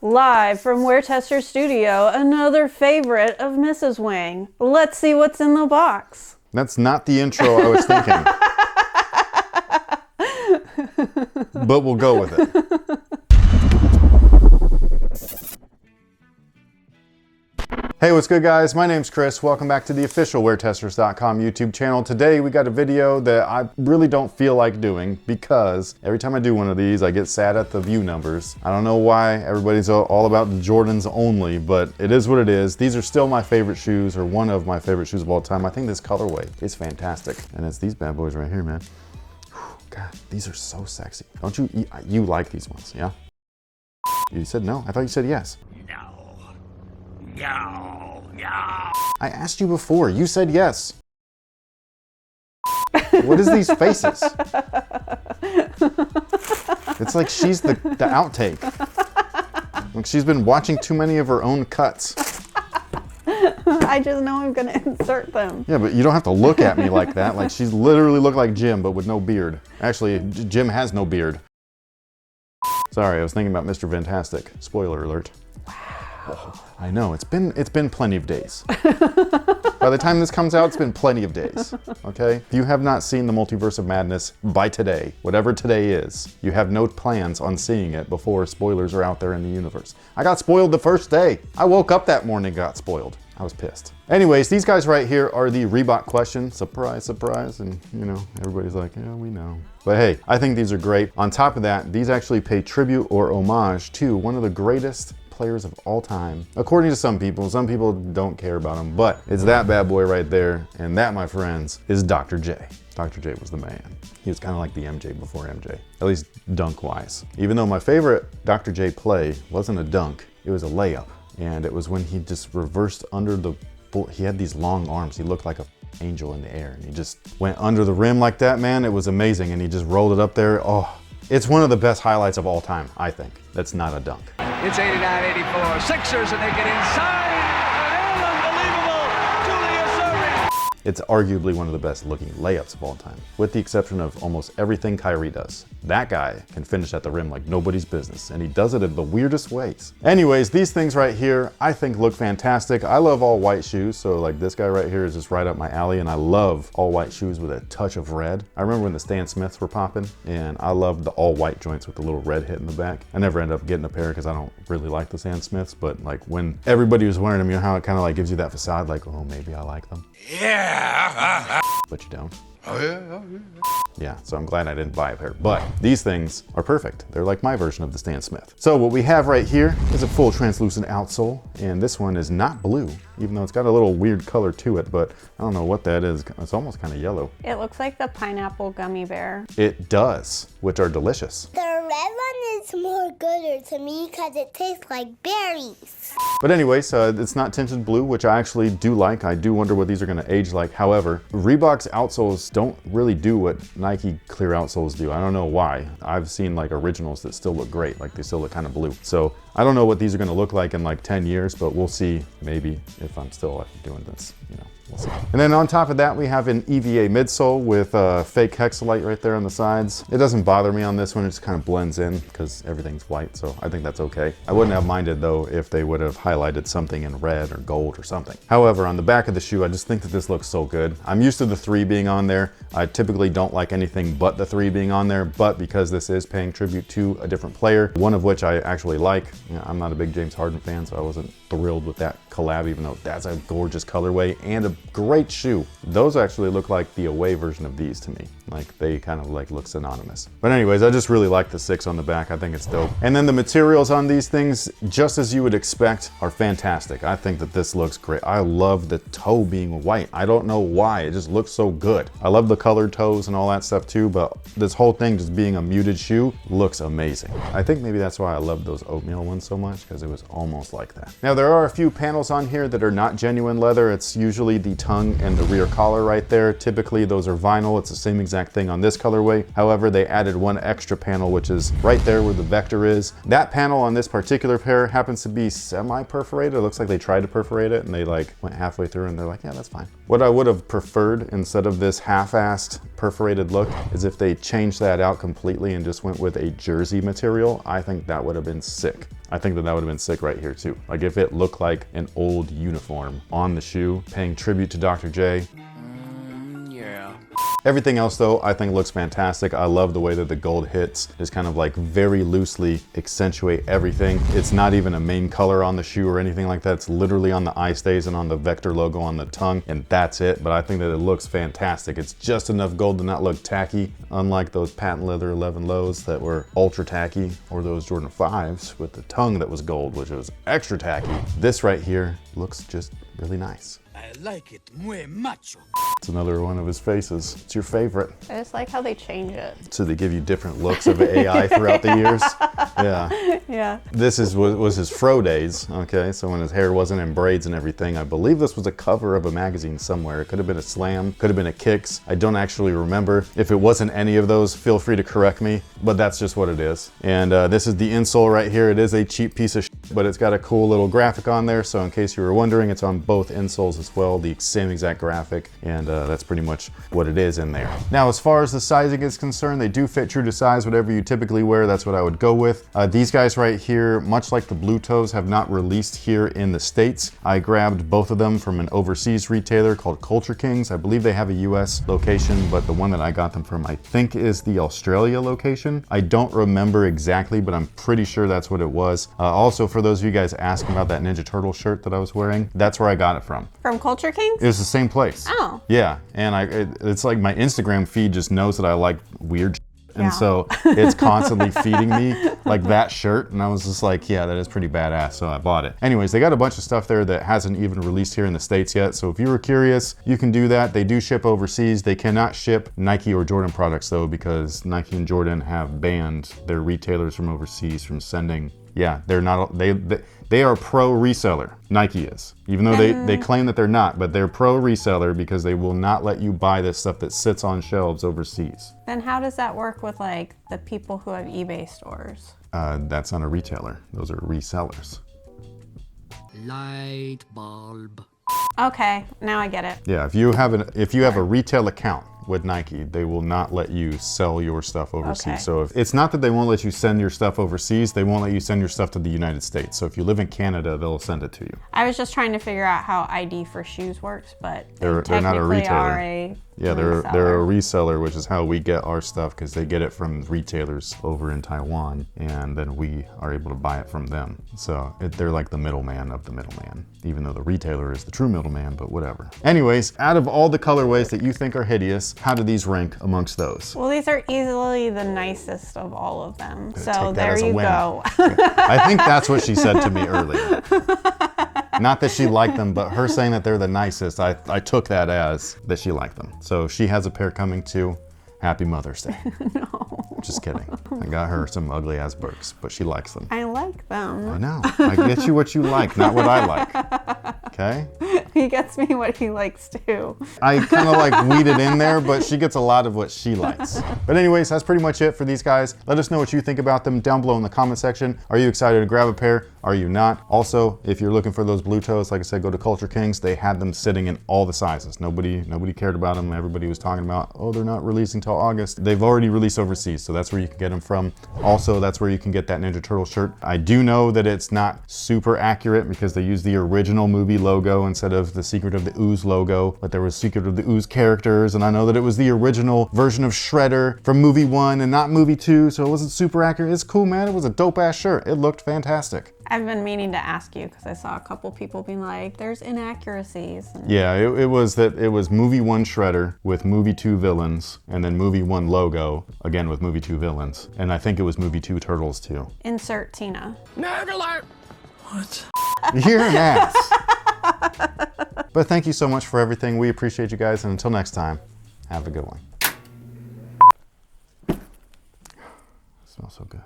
Live from WearTesters studio, another favorite of Mrs. Wang. Let's see what's in the box. That's not the intro I was thinking. But we'll go with it. Hey, what's good guys? My name's Chris. Welcome back to the official WearTesters.com YouTube channel. Today we got a video that I really don't feel like doing because every time I do one of these, I get sad at the view numbers. I don't know why everybody's all about the Jordans only, but it is what it is. These are still my favorite shoes, or one of my favorite shoes of all time. I think this colorway is fantastic. And it's these bad boys right here, man. God, these are so sexy. Don't you like these ones, yeah? You said no? I thought you said yes. No. I asked you before. You said yes. What is these faces? It's like she's the outtake. Like she's been watching too many of her own cuts. I just know I'm gonna insert them. Yeah, but you don't have to look at me like that. Like she's literally looked like Jim, but with no beard. Actually, Jim has no beard. Sorry, I was thinking about Mr. Fantastic. Spoiler alert. Wow. I know, it's been plenty of days. By the time this comes out, it's been plenty of days, okay? If you have not seen the Multiverse of Madness by today, whatever today is, you have no plans on seeing it before spoilers are out there in the universe. I got spoiled the first day. I woke up that morning and got spoiled. I was pissed. Anyways, these guys right here are the Reebok Question. Surprise, surprise. And you know, everybody's like, yeah, we know. But hey, I think these are great. On top of that, these actually pay tribute or homage to one of the greatest players of all time. According to some people don't care about him, but it's that bad boy right there. And that, my friends, is Dr. J. Dr. J was the man. He was kind of like the MJ before MJ, at least dunk-wise. Even though my favorite Dr. J play wasn't a dunk, it was a layup. And it was when he just reversed under the bull. He had these long arms. He looked like an angel in the air. And he just went under the rim like that, man. It was amazing. And he just rolled it up there. Oh, it's one of the best highlights of all time, I think. That's not a dunk. It's 89-84. Sixers, and they get inside. Unbelievable. Julius Erving. It's arguably one of the best looking layups of all time, with the exception of almost everything Kyrie does. That guy can finish at the rim like nobody's business, and he does it in the weirdest ways. Anyways, these things right here, I think look fantastic. I love all white shoes, so like this guy right here is just right up my alley, and I love all white shoes with a touch of red. I remember when the Stan Smiths were popping, and I loved the all white joints with the little red hit in the back. I never ended up getting a pair because I don't really like the Stan Smiths, but like when everybody was wearing them, you know how it kind of like gives you that facade, like, oh, maybe I like them. Yeah. But you don't. Oh yeah. Yeah, so I'm glad I didn't buy a pair. But these things are perfect. They're like my version of the Stan Smith. So what we have right here is a full translucent outsole, and this one is not blue, even though it's got a little weird color to it, but I don't know what that is. It's almost kind of yellow. It looks like the pineapple gummy bear. It does, which are delicious. The red one is more gooder to me because it tastes like berries. But anyways, it's not tinted blue, which I actually do like. I do wonder what these are gonna age like. However, Reebok's outsoles don't really do what Nike clear outsoles do. I don't know why. I've seen like originals that still look great, like they still look kind of blue. So I don't know what these are gonna look like in like 10 years, but we'll see maybe if I'm still doing this, you know. We'll see. And then on top of that, we have an EVA midsole with a fake hexalite right there on the sides. It doesn't bother me on this one. It just kind of blends in because everything's white, so I think that's okay. I wouldn't have minded though if they would have highlighted something in red or gold or something. However, on the back of the shoe, I just think that this looks so good. I'm used to the 3 being on there. I typically don't like anything but the 3 being on there, but because this is paying tribute to a different player, one of which I actually like. You know, I'm not a big James Harden fan, so I wasn't thrilled with that collab, even though that's a gorgeous colorway and a great shoe. Those actually look like the away version of these to me. Like they kind of like look synonymous. But anyways, I just really like the 6 on the back. I think it's dope. And then the materials on these things, just as you would expect, are fantastic. I think that this looks great. I love the toe being white. I don't know why, it just looks so good. I love the colored toes and all that stuff too, but this whole thing just being a muted shoe looks amazing. I think maybe that's why I love those oatmeal ones so much, because it was almost like that. Now there are a few panels on here that are not genuine leather. It's usually the tongue and the rear collar right there. Typically those are vinyl. It's the same exact thing on this colorway. However, they added one extra panel, which is right there where the vector is. That panel on this particular pair happens to be semi-perforated. It looks like they tried to perforate it and they like went halfway through and they're like, yeah, that's fine. What I would have preferred instead of this half-assed perforated look is if they changed that out completely and just went with a jersey material. I think that would have been sick. I think that would have been sick right here too. Like if it looked like an old uniform on the shoe, paying tribute to Dr. J. Yeah. Everything else though, I think looks fantastic. I love the way that the gold hits just kind of like very loosely accentuate everything. It's not even a main color on the shoe or anything like that. It's literally on the eye stays and on the vector logo on the tongue, and that's it. But I think that it looks fantastic. It's just enough gold to not look tacky, unlike those patent leather 11 lows that were ultra tacky, or those Jordan 5s with the tongue that was gold, which was extra tacky. This right here looks just really nice. I like it muy macho. It's another one of his faces. It's your favorite. I just like how they change it. So they give you different looks of AI throughout the years. Yeah. Yeah. This was his fro days, okay? So when his hair wasn't in braids and everything. I believe this was a cover of a magazine somewhere. It could have been a Slam, could have been a Kicks. I don't actually remember. If it wasn't any of those, feel free to correct me, but that's just what it is. And this is the insole right here. It is a cheap piece of shit, but it's got a cool little graphic on there. So in case you were wondering, it's on both insoles as well, the same exact graphic. And that's pretty much what it is in there. Now, as far as the sizing is concerned, they do fit true to size. Whatever you typically wear, that's what I would go with. These guys right here, much like the blue toes, have not released here in the States. I grabbed both of them from an overseas retailer called Culture Kings. I believe they have a US location, but the one that I got them from, I think, is the Australia location. I don't remember exactly, but I'm pretty sure that's what it was. Also, for those of you guys asking about that Ninja Turtle shirt that I was wearing, that's where I got it from. From Culture Kings? It was the same place. Oh. Yeah, and it's like my Instagram feed just knows that I like weird shit. And Yeah. so it's constantly feeding me like that shirt. And I was just like, yeah, that is pretty badass. So I bought it. Anyways, they got a bunch of stuff there that hasn't even released here in the States yet. So if you were curious, you can do that. They do ship overseas. They cannot ship Nike or Jordan products though, because Nike and Jordan have banned their retailers from overseas from sending. Yeah, they're not, they are pro reseller. Nike is, even though they claim that they're not, but they're pro reseller because they will not let you buy this stuff that sits on shelves overseas. Then how does that work with like the people who have eBay stores? That's not a retailer. Those are resellers. Light bulb. Okay, now I get it. Yeah, if you have a retail account with Nike, they will not let you sell your stuff overseas. Okay. So it's not that they won't let you send your stuff overseas, they won't let you send your stuff to the United States. So if you live in Canada, they'll send it to you. I was just trying to figure out how ID for shoes works, but They're not a technically retailer. are Yeah, they're a reseller, which is how we get our stuff, because they get it from retailers over in Taiwan, and then we are able to buy it from them. So they're like the middleman of the middleman, even though the retailer is the true middleman, but whatever. Anyways, out of all the colorways that you think are hideous, how do these rank amongst those? Well, these are easily the nicest of all of them. So Take that there as a you win. go. I think that's what she said to me earlier. Not that she liked them, but her saying that they're the nicest, I took that as that she liked them. So she has a pair coming too. Happy Mother's Day. No. Just kidding. I got her some ugly ass Birks, but she likes them. I like them. I know. I get you what you like, not what I like. Okay? He gets me what he likes too. I kind of like weeded in there, but she gets a lot of what she likes. But anyways, that's pretty much it for these guys. Let us know what you think about them down below in the comment section. Are you excited to grab a pair? Are you not? Also, if you're looking for those blue toes, like I said, go to Culture Kings. They had them sitting in all the sizes. Nobody cared about them. Everybody was talking about, oh, they're not releasing till August. They've already released overseas, so that's where you can get them from. Also, that's where you can get that Ninja Turtle shirt. I do know that it's not super accurate because they use the original movie logo instead of the Secret of the Ooze logo, but there was Secret of the Ooze characters, and I know that it was the original version of Shredder from movie 1 and not movie 2, so it wasn't super accurate. It's cool, man. It was a dope ass shirt. It looked fantastic. I've been meaning to ask you because I saw a couple people being like, there's inaccuracies. Yeah, it was movie 1 Shredder with movie 2 villains, and then movie 1 logo, again with movie 2 villains. And I think it was movie 2 Turtles too. Insert Tina. Nerd alert! What? You're an ass. But thank you so much for everything. We appreciate you guys, and until next time, have a good one. It smells so good.